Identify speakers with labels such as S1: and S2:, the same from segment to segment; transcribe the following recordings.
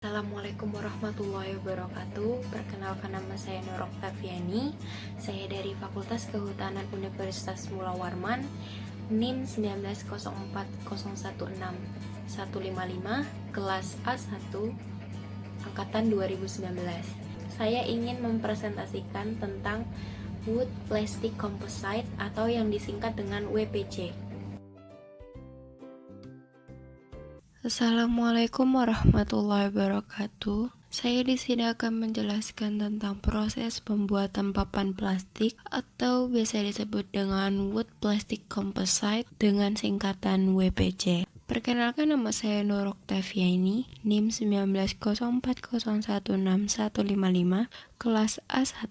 S1: Assalamualaikum warahmatullahi wabarakatuh. Perkenalkan, nama saya Nur Oktaviani. Saya dari Fakultas Kehutanan Universitas Mula Warman, NIM 1904016-155, kelas A1, angkatan 2019. Saya ingin mempresentasikan tentang Wood Plastic Composite atau yang disingkat dengan WPC. Assalamualaikum warahmatullahi wabarakatuh. Saya di sini akan menjelaskan tentang proses pembuatan papan plastik atau biasa disebut dengan Wood Plastic Composite dengan singkatan WPC. Perkenalkan, nama saya Nur Oktaviani, NIM 1904016-155, kelas A1,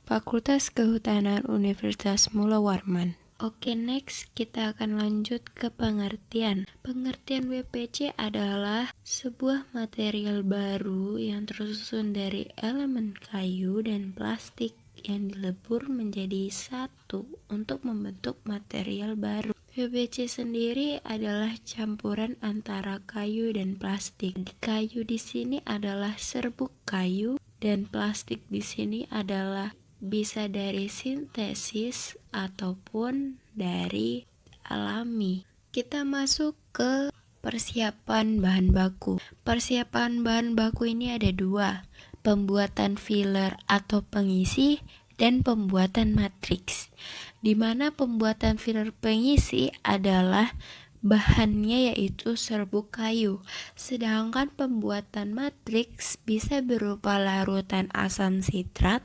S1: Fakultas Kehutanan Universitas Mula Warman. Oke, next kita akan lanjut ke pengertian. Pengertian WPC adalah sebuah material baru yang tersusun dari elemen kayu dan plastik yang dilebur menjadi satu untuk membentuk material baru. WPC sendiri adalah campuran antara kayu dan plastik. Kayu di sini adalah serbuk kayu dan plastik di sini adalah bisa dari sintesis ataupun dari alami. Kita masuk ke persiapan bahan baku. Persiapan bahan baku ini ada dua, pembuatan filler atau pengisi dan pembuatan matriks. Di mana pembuatan filler pengisi adalah bahannya yaitu serbuk kayu, sedangkan pembuatan matriks bisa berupa larutan asam sitrat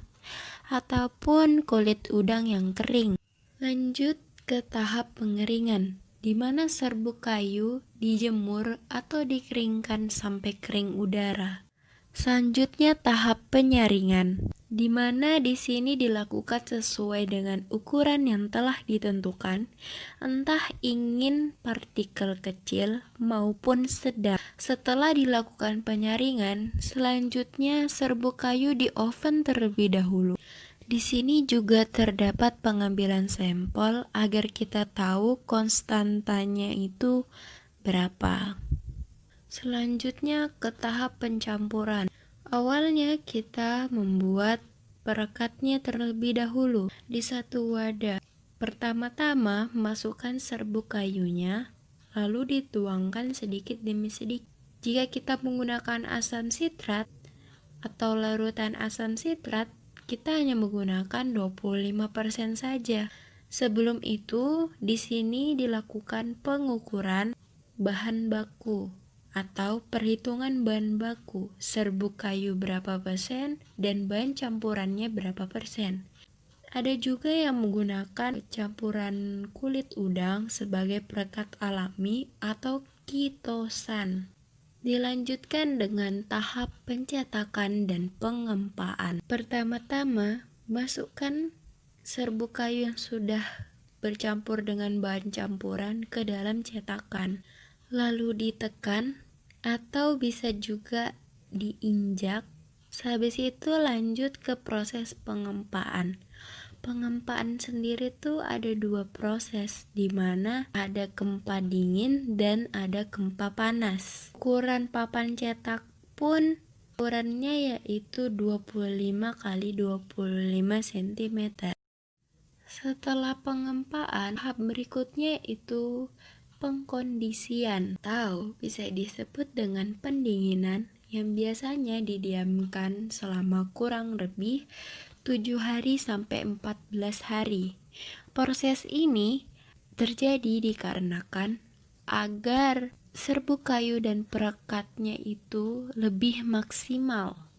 S1: ataupun kulit udang yang kering. Lanjut ke tahap pengeringan, di mana serbuk kayu dijemur atau dikeringkan sampai kering udara. Selanjutnya tahap penyaringan, di mana di sini dilakukan sesuai dengan ukuran yang telah ditentukan, entah ingin partikel kecil maupun sedang. Setelah dilakukan penyaringan, selanjutnya serbuk kayu di oven terlebih dahulu. Di sini juga terdapat pengambilan sampel agar kita tahu konstantanya itu berapa. Selanjutnya ke tahap pencampuran. Awalnya kita membuat perekatnya terlebih dahulu di satu wadah. Pertama-tama masukkan serbuk kayunya, lalu dituangkan sedikit demi sedikit. Jika kita menggunakan asam sitrat atau larutan asam sitrat, kita hanya menggunakan 25% saja. Sebelum itu, di sini dilakukan pengukuran bahan baku atau perhitungan bahan baku, serbuk kayu berapa persen dan bahan campurannya berapa persen. Ada juga yang menggunakan campuran kulit udang sebagai perekat alami atau kitosan. Dilanjutkan dengan tahap pencetakan dan pengempaan. Pertama-tama, masukkan serbuk kayu yang sudah bercampur dengan bahan campuran ke dalam cetakan, lalu ditekan atau bisa juga diinjak. Habis itu lanjut ke proses pengempaan. Pengempaan sendiri tuh ada dua proses, di mana ada gempa dingin dan ada gempa panas. Ukuran papan cetak pun ukurannya yaitu 25 kali 25 cm. Setelah pengempaan, tahap berikutnya itu pengkondisian atau bisa disebut dengan pendinginan yang biasanya didiamkan selama kurang lebih 7 hari sampai 14 hari. Proses ini terjadi dikarenakan agar serbuk kayu dan perekatnya itu lebih maksimal.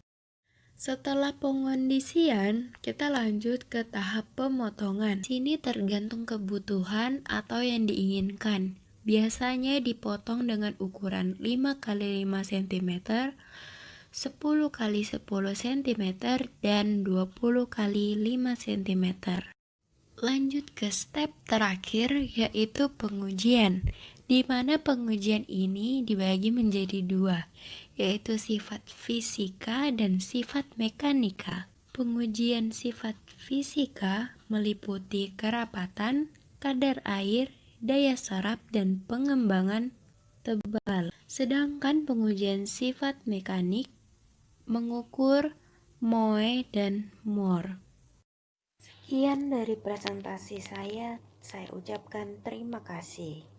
S1: Setelah pengondisian, kita lanjut ke tahap pemotongan. Sini tergantung kebutuhan atau yang diinginkan. Biasanya dipotong dengan ukuran 5 kali 5 cm, 10 kali 10 cm, dan 20 kali 5 cm. Lanjut ke step terakhir yaitu pengujian, di mana pengujian ini dibagi menjadi dua, yaitu sifat fisika dan sifat mekanika. Pengujian sifat fisika meliputi kerapatan, kadar air, daya serap, dan pengembangan tebal. Sedangkan pengujian sifat mekanik mengukur moe dan mor. Sekian dari presentasi saya ucapkan terima kasih.